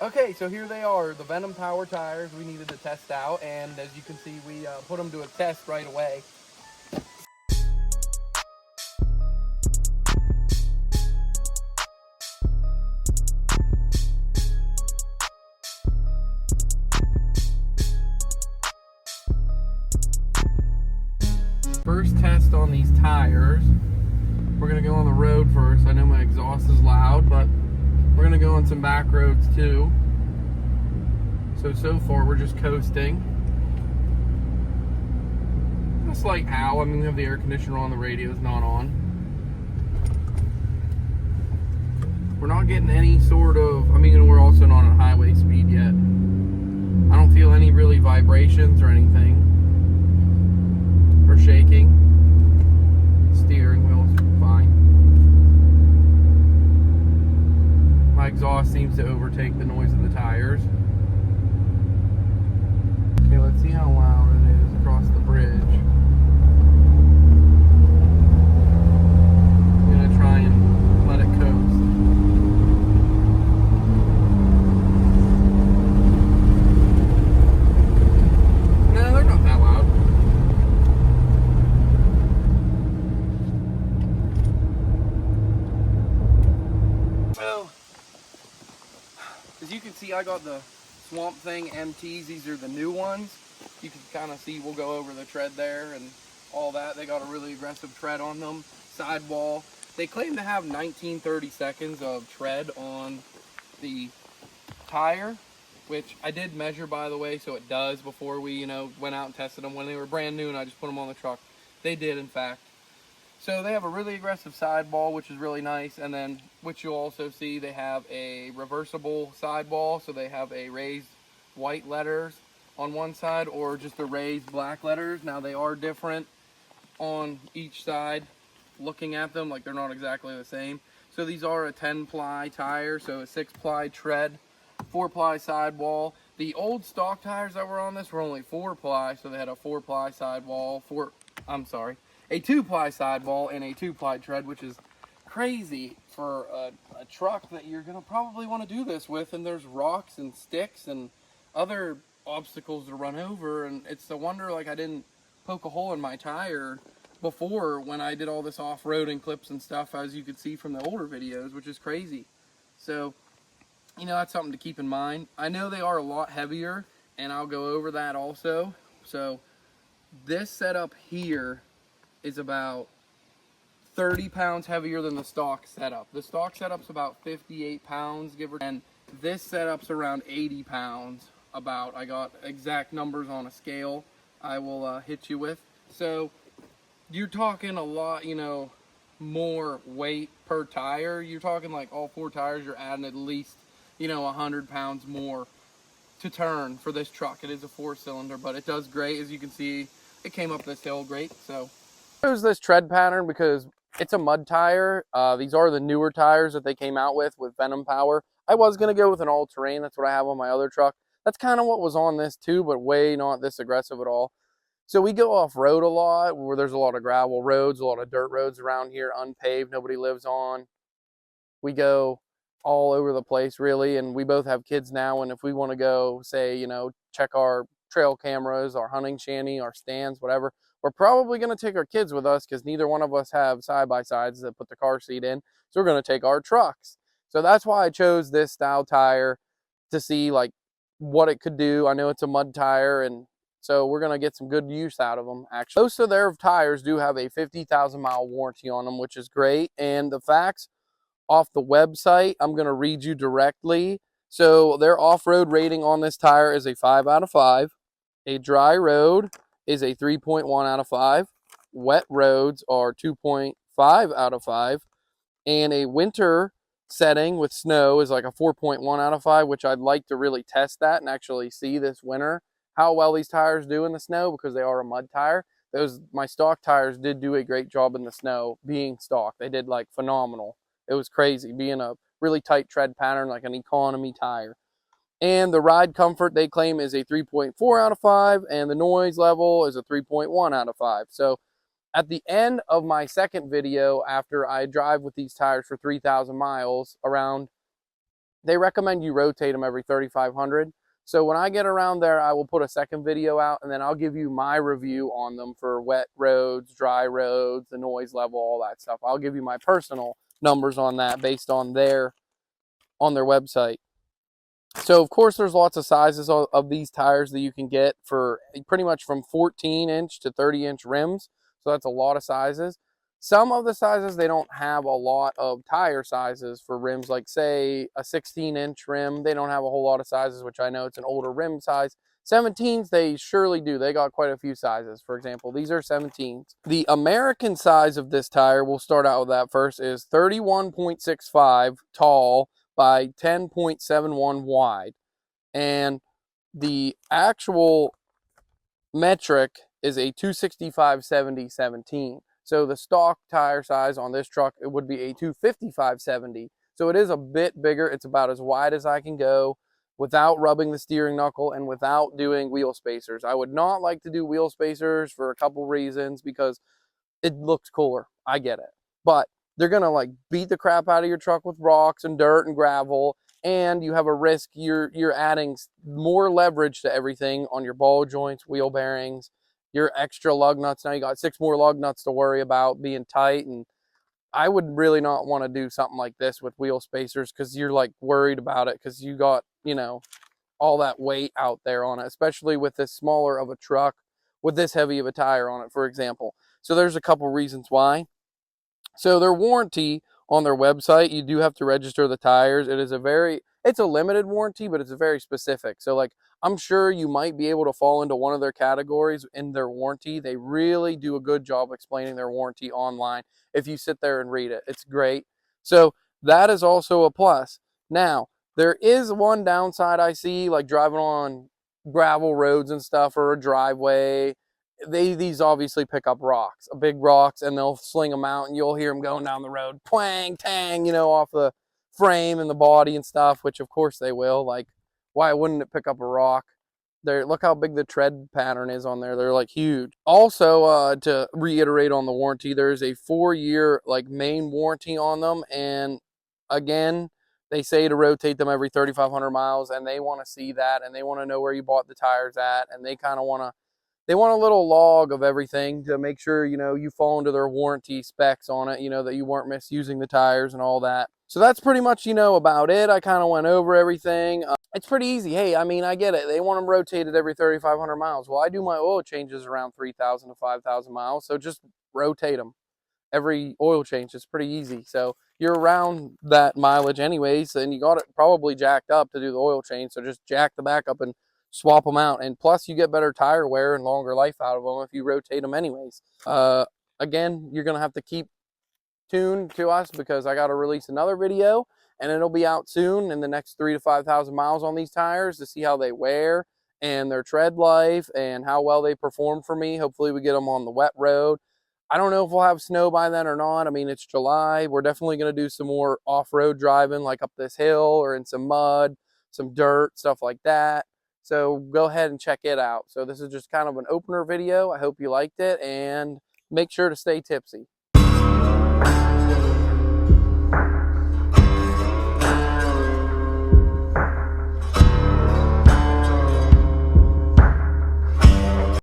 Okay, so here they are, the Venom Power tires we needed to test out, and as you can see, we put them to a test right away. First test on these tires, we're gonna go on the road first. I know my exhaust is loud, but we're gonna go on some back roads too. So far we're just coasting. Just like how, I mean, we have the air conditioner on, the radio's not on. We're not getting any sort of, I mean, we're also not on highway speed yet. I don't feel any really vibrations or anything, or shaking. Steering wheel's fine. My exhaust seems to overtake the noise of the tires. Okay, let's see how loud it is across the bridge. I'm gonna try and let it coast. No, they're not that loud. So, as you can see, I got the Swamp Thing MTs. These are the new ones. You can kind of see, we'll go over the tread there and all that. They got a really aggressive tread on them. Sidewall. They claim to have 19-30 seconds of tread on the tire, which I did measure, by the way, so it does before we, went out and tested them when they were brand new and I just put them on the truck. They did, in fact. So they have a really aggressive sidewall, which is really nice, and then, which you'll also see, they have a reversible sidewall, so they have a raised white letters on one side or just a raised black letters. Now they are different on each side, looking at them, like they're not exactly the same. So these are a 10-ply tire, so a 6-ply tread, 4-ply sidewall. The old stock tires that were on this were only 4-ply, so they had a 4-ply sidewall, a 2-ply sidewall and a 2-ply tread, which is crazy for a truck that you're gonna probably want to do this with, and there's rocks and sticks and other obstacles to run over, and it's a wonder like I didn't poke a hole in my tire before when I did all this off-roading clips and stuff, as you could see from the older videos, which is crazy. So, that's something to keep in mind. I know they are a lot heavier, and I'll go over that also. So this setup here is about 30 pounds heavier than the stock setup. The stock setup's about 58 pounds, give or take, and this setup's around 80 pounds. I got exact numbers on a scale I will hit you with. So you're talking a lot, more weight per tire. You're talking like all 4 tires, you're adding at least, 100 pounds more to turn for this truck. It is a 4-cylinder, but it does great. As you can see, it came up this hill great. So there's this tread pattern because it's a mud tire. These are the newer tires that they came out with Venom Power. I was going to go with an all-terrain. That's what I have on my other truck. That's kind of what was on this too, but way not this aggressive at all. So we go off-road a lot, where there's a lot of gravel roads, a lot of dirt roads around here, unpaved, nobody lives on. We go all over the place, really, and we both have kids now, and if we want to go, say, check our trail cameras, our hunting shanty, our stands, whatever, we're probably going to take our kids with us because neither one of us have side-by-sides that put the car seat in, so we're going to take our trucks. So that's why I chose this style tire, to see like what it could do. I know it's a mud tire, and so we're going to get some good use out of them, actually. Most of their tires do have a 50,000 mile warranty on them, which is great. And the facts off the website, I'm going to read you directly. So their off-road rating on this tire is a 5 out of 5. A dry road is a 3.1 out of 5. Wet roads are 2.5 out of 5. And a winter setting with snow is like a 4.1 out of 5, which I'd like to really test that and actually see this winter how well these tires do in the snow, because they are a mud tire. My stock tires did do a great job in the snow being stock. They did like phenomenal. It was crazy being a really tight tread pattern, like an economy tire. And the ride comfort they claim is a 3.4 out of 5, and the noise level is a 3.1 out of 5. So at the end of my second video, after I drive with these tires for 3,000 miles around they recommend you rotate them every 3,500. So when I get around there, I will put a second video out, and then I'll give you my review on them for wet roads, dry roads, the noise level, all that stuff. I'll give you my personal numbers on that based on their website. So of course there's lots of sizes of these tires that you can get for pretty much from 14-inch to 30-inch rims. So that's a lot of sizes. Some of the sizes, they don't have a lot of tire sizes for rims, like say a 16-inch rim. They don't have a whole lot of sizes, which I know it's an older rim size. 17s, they surely do. They got quite a few sizes. For example, these are 17s. The American size of this tire, we'll start out with that first, is 31.65 tall by 10.71 wide. And the actual metric is a 265/70/17. So the stock tire size on this truck, it would be a 255/70. So it is a bit bigger. It's about as wide as I can go without rubbing the steering knuckle and without doing wheel spacers. I would not like to do wheel spacers for a couple reasons, because it looks cooler. I get it. But they're going to like beat the crap out of your truck with rocks and dirt and gravel, and you have a risk. You're adding more leverage to everything on your ball joints, wheel bearings, your extra lug nuts. Now you got 6 more lug nuts to worry about being tight, and I would really not want to do something like this with wheel spacers, because you're like worried about it, because you got, you know, all that weight out there on it, especially with this smaller of a truck with this heavy of a tire on it, for example. So there's a couple reasons why. So their warranty on their website, you do have to register the tires. It's a limited warranty, but it's very specific. So like, I'm sure you might be able to fall into one of their categories in their warranty. They really do a good job explaining their warranty online. If you sit there and read it, it's great. So that is also a plus. Now, there is one downside I see, like driving on gravel roads and stuff, or a driveway. These obviously pick up rocks, big rocks, and they'll sling them out, and you'll hear them going down the road, twang, tang, you know, off the frame and the body and stuff, which of course they will. Like, why wouldn't it pick up a rock? Look how big the tread pattern is on there. They're like huge. Also, to reiterate on the warranty, there's a 4-year like main warranty on them, and again, they say to rotate them every 3,500 miles, and they want to see that, and they want to know where you bought the tires at, and they kind of want to. They want a little log of everything to make sure, you know, you fall into their warranty specs on it, you know, that you weren't misusing the tires and all that. So that's pretty much, you know, about it. I kind of went over everything. It's pretty easy. Hey, I mean, I get it. They want them rotated every 3,500 miles. Well, I do my oil changes around 3,000 to 5,000 miles. So just rotate them every oil change. Is pretty easy. So you're around that mileage anyways, and you got it probably jacked up to do the oil change. So just jack the back up and swap them out. And plus you get better tire wear and longer life out of them if you rotate them anyways. Again, you're going to have to keep tuned to us, because I got to release another video, and it'll be out soon in the next 3,000 to 5,000 miles on these tires to see how they wear and their tread life and how well they perform for me. Hopefully we get them on the wet road. I don't know if we'll have snow by then or not. I mean, it's July. We're definitely going to do some more off-road driving, like up this hill or in some mud, some dirt, stuff like that. So go ahead and check it out. So this is just kind of an opener video. I hope you liked it, and make sure to stay tipsy.